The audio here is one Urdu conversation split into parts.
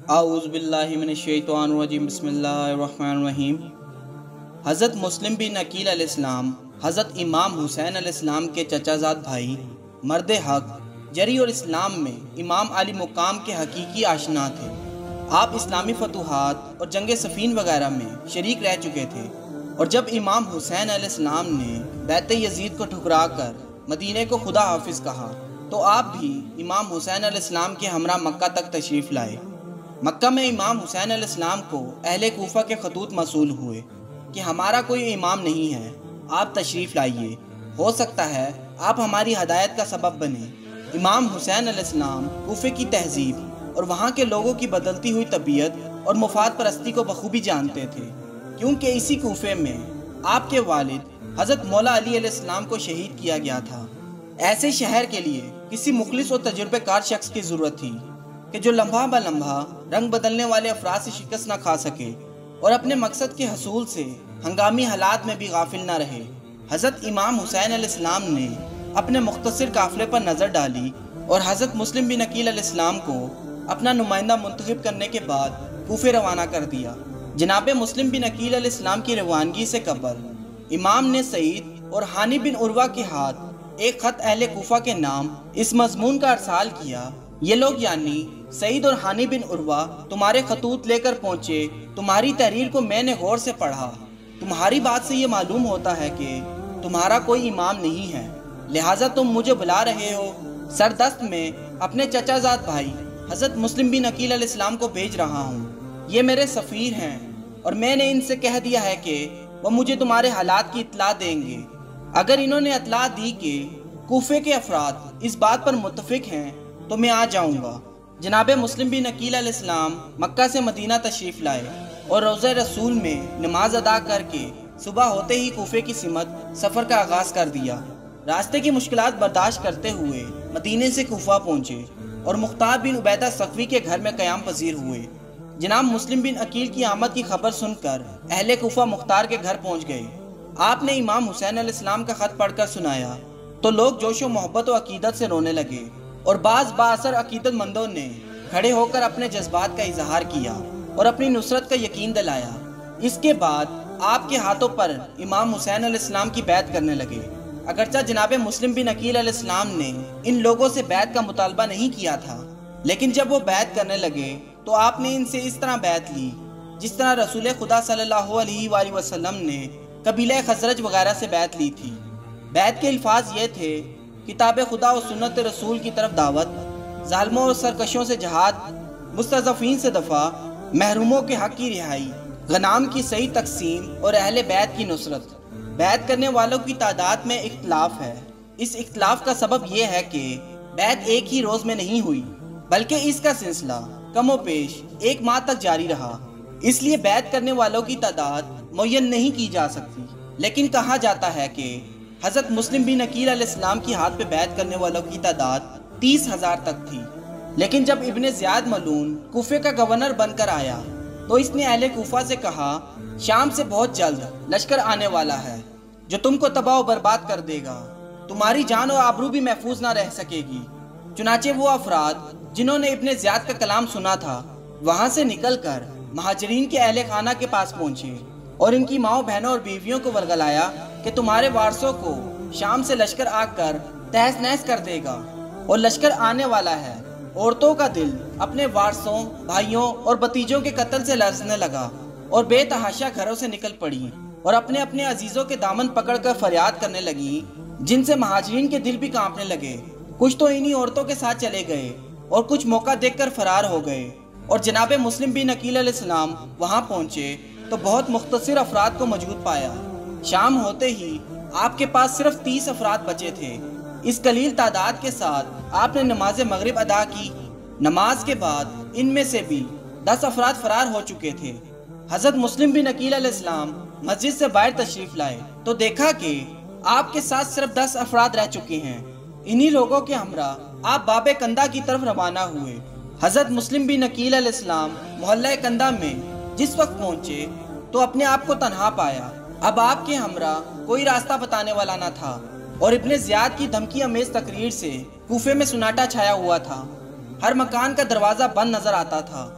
اعوذ باللہ من الشیطان الرجیم بسم اللہ الرحمن الرحیم۔ حضرت مسلم بن عقیل علیہ السلام حضرت امام حسین علیہ السلام کے چچا زاد بھائی، مرد حق، جری اور اسلام میں امام علی مقام کے حقیقی آشنا تھے۔ آپ اسلامی فتوحات اور جنگ صفین وغیرہ میں شریک رہ چکے تھے، اور جب امام حسین علیہ السلام نے بیعت یزید کو ٹھکرا کر مدینے کو خدا حافظ کہا تو آپ بھی امام حسین علیہ السلام کے ہمراہ مکہ تک تشریف لائے۔ مکہ میں امام حسین علیہ السلام کو اہل کوفہ کے خطوط موصول ہوئے کہ ہمارا کوئی امام نہیں ہے، آپ تشریف لائیے، ہو سکتا ہے آپ ہماری ہدایت کا سبب بنیں۔ امام حسین علیہ السلام کوفے کی تہذیب اور وہاں کے لوگوں کی بدلتی ہوئی طبیعت اور مفاد پرستی کو بخوبی جانتے تھے، کیونکہ اسی کوفے میں آپ کے والد حضرت مولا علی علیہ السلام کو شہید کیا گیا تھا۔ ایسے شہر کے لیے کسی مخلص اور تجربہ کار شخص کی ضرورت تھی کہ جو لمحہ بہ لمحہ رنگ بدلنے والے افراد سے شکست نہ کھا سکے اور اپنے مقصد کے حصول سے ہنگامی حالات میں بھی غافل نہ رہے۔ حضرت امام حسین علیہ السلام نے اپنے مختصر قافلے پر نظر ڈالی اور حضرت مسلم بن عقیل علیہ السلام کو اپنا نمائندہ منتخب کرنے کے بعد کوفے روانہ کر دیا۔ جناب مسلم بن عقیل علیہ السلام کی روانگی سے قبل امام نے سعید اور ہانی بن عروہ کے ہاتھ ایک خط اہل کوفہ کے نام اس مضمون کا ارسال کیا: یہ لوگ یعنی سعید اور ہانی بن عروہ تمہارے خطوط لے کر پہنچے، تمہاری تحریر کو میں نے غور سے پڑھا، تمہاری بات سے یہ معلوم ہوتا ہے کہ تمہارا کوئی امام نہیں ہے، لہٰذا تم مجھے بلا رہے ہو۔ سردست میں اپنے چچا زاد بھائی حضرت مسلم بن عقیل علیہ السلام کو بھیج رہا ہوں، یہ میرے سفیر ہیں اور میں نے ان سے کہہ دیا ہے کہ وہ مجھے تمہارے حالات کی اطلاع دیں گے۔ اگر انہوں نے اطلاع دی کہ کوفے کے افراد اس بات پر متفق ہیں تو میں آ جاؤں گا۔ جناب مسلم بن عقیل علیہ السلام مکہ سے مدینہ تشریف لائے اور روضہ رسول میں نماز ادا کر کے صبح ہوتے ہی کوفے کی سمت سفر کا آغاز کر دیا۔ راستے کی مشکلات برداشت کرتے ہوئے مدینے سے کوفہ پہنچے اور مختار بن عبیدہ ثقفی کے گھر میں قیام پذیر ہوئے۔ جناب مسلم بن عقیل کی آمد کی خبر سن کر اہل کوفہ مختار کے گھر پہنچ گئے۔ آپ نے امام حسین علیہ السلام کا خط پڑھ کر سنایا تو لوگ جوش و محبت و عقیدت سے رونے لگے، اور بعض بااثر عقیدت مندوں نے کھڑے ہو کر اپنے جذبات کا اظہار کیا اور اپنی نصرت کا یقین دلایا۔ اس کے بعد آپ کے ہاتھوں پر امام حسین علیہ السلام کی بیعت کرنے لگے۔ اگرچہ جناب مسلم بن عقیل علیہ السلام نے ان لوگوں سے بیعت کا مطالبہ نہیں کیا تھا، لیکن جب وہ بیعت کرنے لگے تو آپ نے ان سے اس طرح بیعت لی جس طرح رسول خدا صلی اللہ علیہ وآلہ وسلم نے قبیلہ خزرج وغیرہ سے بیعت لی تھی۔ بیعت کے الفاظ یہ تھے: کتاب خدا و سنت رسول کی طرف دعوت، ظالموں اور سرکشوں سے جہاد، مستضعفین سے دفاع، محروموں کے حق کی رہائی، غنائم کی صحیح تقسیم اور اہل بیعت کی نصرت۔ بیعت کرنے والوں کی تعداد میں اختلاف ہے۔ اس اختلاف کا سبب یہ ہے کہ بیعت ایک ہی روز میں نہیں ہوئی، بلکہ اس کا سلسلہ کم و بیش ایک ماہ تک جاری رہا، اس لیے بیعت کرنے والوں کی تعداد معین نہیں کی جا سکتی۔ لیکن کہا جاتا ہے کہ حضرت مسلم بن عقیل علیہ السلام کی ہاتھ پہ بیعت کرنے والوں کی تعداد 30,000 تک تھی۔ لیکن جب ابن زیاد ملعون کوفے کا گورنر بن کر آیا تو اس نے اہل کوفہ سے کہا: شام سے بہت جلد لشکر آنے والا ہے جو تم کو تباہ و برباد کر دے گا، تمہاری جان و آبرو بھی محفوظ نہ رہ سکے گی۔ چنانچہ وہ افراد جنہوں نے ابن زیاد کا کلام سنا تھا وہاں سے نکل کر مہاجرین کے اہل خانہ کے پاس پہنچے اور ان کی ماؤں بہنوں اور بیویوں کو ورگلایا کہ تمہارے وارثوں کو شام سے لشکر آ کر تہس نہس کر دے گا اور لشکر آنے والا ہے۔ عورتوں کا دل اپنے وارثوں، بھائیوں اور بھتیجوں کے قتل سے لرزنے لگا اور بے تحاشا گھروں سے نکل پڑی اور اپنے اپنے عزیزوں کے دامن پکڑ کر فریاد کرنے لگی، جن سے مہاجرین کے دل بھی کانپنے لگے۔ کچھ تو انہی عورتوں کے ساتھ چلے گئے اور کچھ موقع دیکھ کر فرار ہو گئے، اور جناب مسلم بن عقیل علیہ السلام وہاں پہنچے تو بہت مختصر افراد کو موجود پایا۔ شام ہوتے ہی آپ کے پاس صرف 30 افراد بچے تھے۔ اس قلیل تعداد کے ساتھ آپ نے نماز مغرب ادا کی۔ نماز کے بعد ان میں سے بھی 10 افراد فرار ہو چکے تھے۔ حضرت مسلم بن عقیل علیہ السلام مسجد سے باہر تشریف لائے تو دیکھا کہ آپ کے ساتھ صرف 10 افراد رہ چکے ہیں۔ انہی لوگوں کے ہمراہ آپ باب کندہ کی طرف روانہ ہوئے۔ حضرت مسلم بن عقیل علیہ السلام محلہ کندہ میں جس وقت پہنچے تو اپنے آپ کو تنہا پایا۔ اب آپ کے ہمراہ کوئی راستہ بتانے والا نہ تھا اور ابن زیاد کی دھمکی امیز تقریر سے کوفے میں سناٹا چھایا ہوا تھا۔ ہر مکان کا دروازہ بند نظر آتا تھا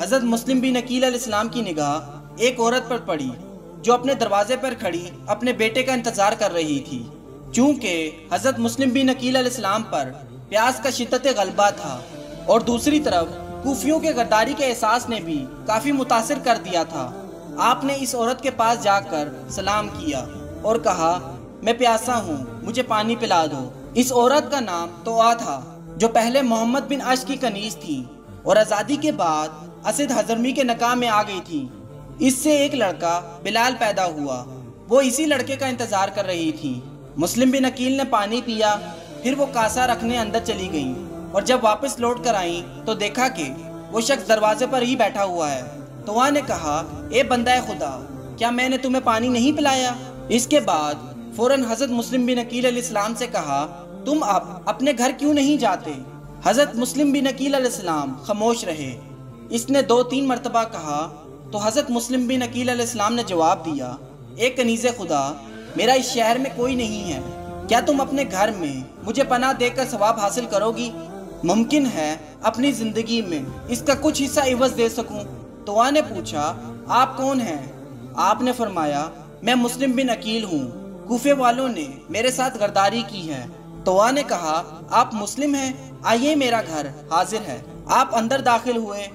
حضرت مسلم بن عقیل علیہ السلام کی نگاہ ایک عورت پر پڑی جو اپنے دروازے پر کھڑی اپنے بیٹے کا انتظار کر رہی تھی۔ چونکہ حضرت مسلم بن عقیل علیہ السلام پر پیاس کا شدت غلبہ تھا اور دوسری طرف کوفیوں کے غداری کے احساس نے بھی کافی متاثر کر دیا تھا، آپ نے اس عورت کے پاس جا کر سلام کیا اور کہا، میں پیاسا ہوں، مجھے پانی پلا دو۔ اس عورت کا نام توآ تھا، جو پہلے محمد بن عش کی کنیز تھی اور آزادی کے بعد اسد حضرمی کے نکاح میں آ گئی تھی۔ اس سے ایک لڑکا بلال پیدا ہوا، وہ اسی لڑکے کا انتظار کر رہی تھی۔ مسلم بن عقیل نے پانی پیا، پھر وہ کاسا رکھنے اندر چلی گئیں اور جب واپس لوٹ کر آئیں تو دیکھا کہ وہ شخص دروازے پر ہی بیٹھا ہوا ہے۔ توآ نے کہا، اے بندہ خدا، کیا میں نے تمہیں پانی نہیں پلایا؟ اس کے بعد فوراً حضرت مسلم بن عقیل علیہ السلام سے کہا، تم اب اپنے گھر کیوں نہیں جاتے؟ حضرت مسلم بن عقیل علیہ السلام خاموش رہے۔ اس نے 2-3 مرتبہ کہا تو حضرت مسلم بن عقیل علیہ السلام نے جواب دیا، اے کنیز خدا، میرا اس شہر میں کوئی نہیں ہے، کیا تم اپنے گھر میں مجھے پناہ دے کر ثواب حاصل کرو گی؟ ممکن ہے اپنی زندگی میں اس کا کچھ حصہ عوض دے سکوں۔ توآ نے پوچھا، آپ کون ہیں؟ آپ نے فرمایا، میں مسلم بن عقیل ہوں، کوفے والوں نے میرے ساتھ غداری کی ہے۔ توآ نے کہا، آپ مسلم ہیں؟ آئیے، میرا گھر حاضر ہے۔ آپ اندر داخل ہوئے۔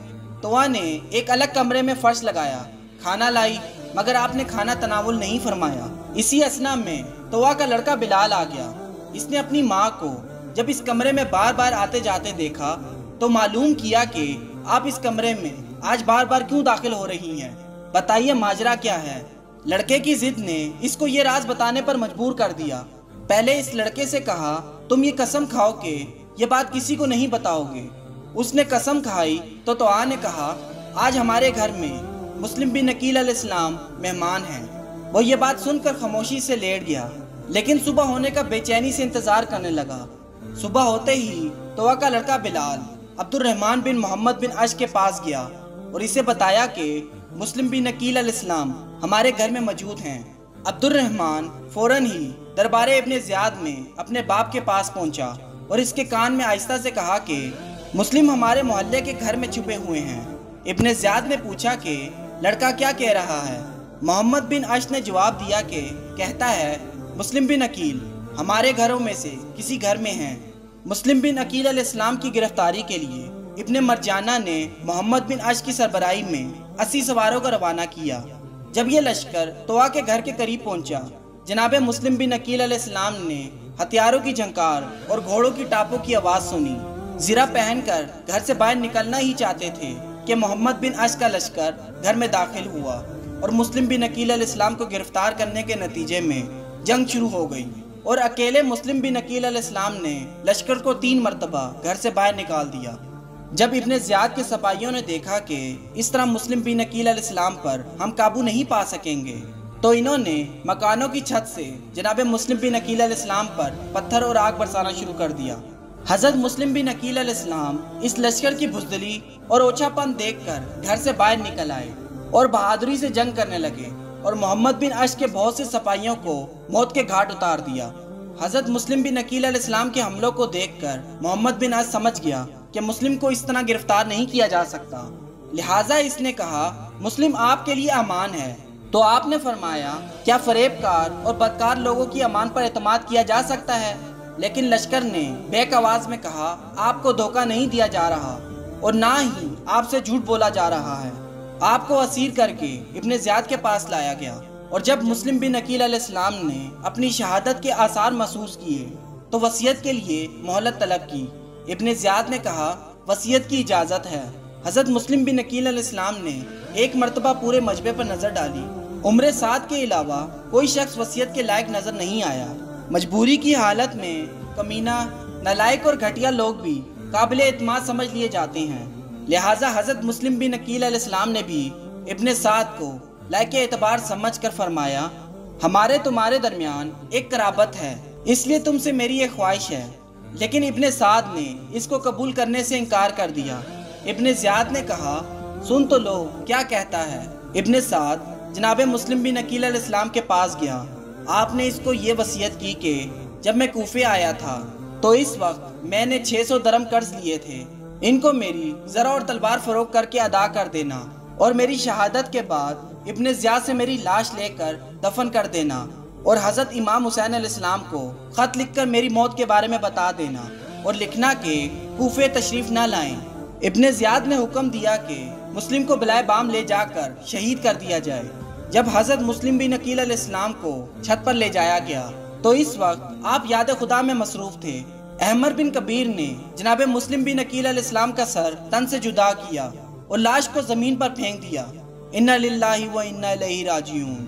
توآ نے ایک الگ کمرے میں فرش لگایا، کھانا لائی، مگر آپ نے کھانا تناول نہیں فرمایا۔ اسی اثنا میں توآ کا لڑکا بلال آ گیا۔ اس نے اپنی ماں کو جب اس کمرے میں بار بار آتے جاتے دیکھا تو معلوم کیا کہ آپ اس کمرے میں آج بار بار کیوں داخل ہو رہی ہیں، بتائیے ماجرا کیا ہے؟ لڑکے کی ضد نے اس کو یہ راز بتانے پر مجبور کر دیا۔ پہلے اس لڑکے سے کہا، تم یہ قسم کھاؤ کہ یہ بات کسی کو نہیں بتاؤ گے۔ اس نے قسم کھائی تو توآ نے کہا، آج ہمارے گھر میں مسلم بن عقیل علیہ السلام مہمان ہیں۔ وہ یہ بات سن کر خاموشی سے لیٹ گیا، لیکن صبح ہونے کا بے چینی سے انتظار کرنے لگا۔ صبح ہوتے ہی توآ کا لڑکا بلال عبد الرحمن بن محمد بن عش کے پاس گیا اور اسے بتایا کہ مسلم بن عقیل علیہ السلام ہمارے گھر میں موجود ہیں۔ عبد الرحمن فوراً ہی دربار ابن زیاد میں اپنے باپ کے پاس پہنچا اور اس کے کان میں آہستہ سے کہا کہ مسلم ہمارے محلے کے گھر میں چھپے ہوئے ہیں۔ ابن زیاد نے پوچھا کہ لڑکا کیا کہہ رہا ہے؟ محمد بن عش نے جواب دیا کہ کہتا ہے، مسلم بن عقیل ہمارے گھروں میں سے کسی گھر میں ہیں۔ مسلم بن عقیل علیہ السلام کی گرفتاری کے لیے ابن مرجانہ نے محمد بن عش کی سربراہی میں 80 سواروں کو روانہ کیا۔ جب یہ لشکر توآ کے گھر کے قریب پہنچا، جناب مسلم بن عقیل علیہ السلام نے ہتھیاروں کی جھنکار اور گھوڑوں کی ٹاپوں کی آواز سنی۔ زرہ پہن کر گھر سے باہر نکلنا ہی چاہتے تھے کہ محمد بن عش کا لشکر گھر میں داخل ہوا اور مسلم بن عقیل علیہ السلام کو گرفتار کرنے کے نتیجے میں جنگ شروع ہو گئی اور اکیلے مسلم بن عقیل علیہ السلام نے لشکر کو 3 مرتبہ گھر سے باہر نکال دیا۔ جب ابن زیاد کے سپاہیوں نے دیکھا کہ اس طرح مسلم بن عقیل علیہ السلام پر ہم قابو نہیں پا سکیں گے تو انہوں نے مکانوں کی چھت سے جناب مسلم بن عقیل علیہ السلام پر پتھر اور آگ برسانا شروع کر دیا۔ حضرت مسلم بن عقیل علیہ السلام اس لشکر کی بزدلی اور اوچھا پن دیکھ کر گھر سے باہر نکل آئے اور بہادری سے جنگ کرنے لگے اور محمد بن عش کے بہت سے سپاہیوں کو موت کے گھاٹ اتار دیا۔ حضرت مسلم بن عقیل علیہ السلام کے حملوں کو دیکھ کر محمد بن عش سمجھ گیا کہ مسلم کو اس طرح گرفتار نہیں کیا جا سکتا، لہٰذا اس نے کہا، مسلم آپ کے لیے امان ہے۔ تو آپ نے فرمایا، کیا فریب کار اور بدکار لوگوں کی امان پر اعتماد کیا جا سکتا ہے؟ لیکن لشکر نے بیک آواز میں کہا، آپ کو دھوکہ نہیں دیا جا رہا اور نہ ہی آپ سے جھوٹ بولا جا رہا ہے۔ آپ کو اسیر کر کے ابن زیاد کے پاس لایا گیا اور جب مسلم بن عقیل علیہ السلام نے اپنی شہادت کے آثار محسوس کیے تو وصیت کے لیے مہلت طلب کی۔ ابن زیاد نے کہا، وصیت کی اجازت ہے۔ حضرت مسلم بن عقیل علیہ السلام نے ایک مرتبہ پورے مجمع پر نظر ڈالی، عمر سعد کے علاوہ کوئی شخص وصیت کے لائق نظر نہیں آیا۔ مجبوری کی حالت میں کمینہ، نالائق اور گھٹیا لوگ بھی قابل اعتماد سمجھ لیے جاتے ہیں، لہٰذا حضرت مسلم بن عقیل علیہ السلام نے بھی ابن سعد کو لائق اعتبار سمجھ کر فرمایا، ہمارے تمہارے درمیان ایک قرابت ہے، اس لیے تم سے میری ایک خواہش ہے۔ لیکن ابن سعد نے اس کو قبول کرنے سے انکار کر دیا۔ ابن زیاد نے کہا، سن تو لو کیا کہتا ہے۔ ابن سعد جناب مسلم بن عقیل علیہ السلام کے پاس گیا۔ آپ نے اس کو یہ وصیت کی کہ جب میں کوفے آیا تھا تو اس وقت میں نے 600 درم قرض لیے تھے ان کو میری زرہ اور تلوار فروخت کر کے ادا کر دینا اور میری شہادت کے بعد ابن زیاد سے میری لاش لے کر دفن کر دینا اور حضرت امام حسین علیہ السلام کو خط لکھ کر میری موت کے بارے میں بتا دینا اور لکھنا کہ کوفے تشریف نہ لائیں۔ ابن زیاد نے حکم دیا کہ مسلم کو بلائے بام لے جا کر شہید کر دیا جائے۔ جب حضرت مسلم بن عقیل علیہ السلام کو چھت پر لے جایا گیا تو اس وقت آپ یاد خدا میں مصروف تھے۔ احمد بن کبیر نے جناب مسلم بن عقیل علیہ السلام کا سر تن سے جدا کیا اور لاش کو زمین پر پھینک دیا۔ انا للہ و انا الیہ راجعون۔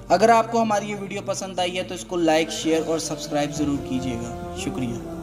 اگر آپ کو ہماری یہ ویڈیو پسند آئی ہے تو اس کو لائک، شیئر اور سبسکرائب ضرور کیجیے گا۔ شکریہ۔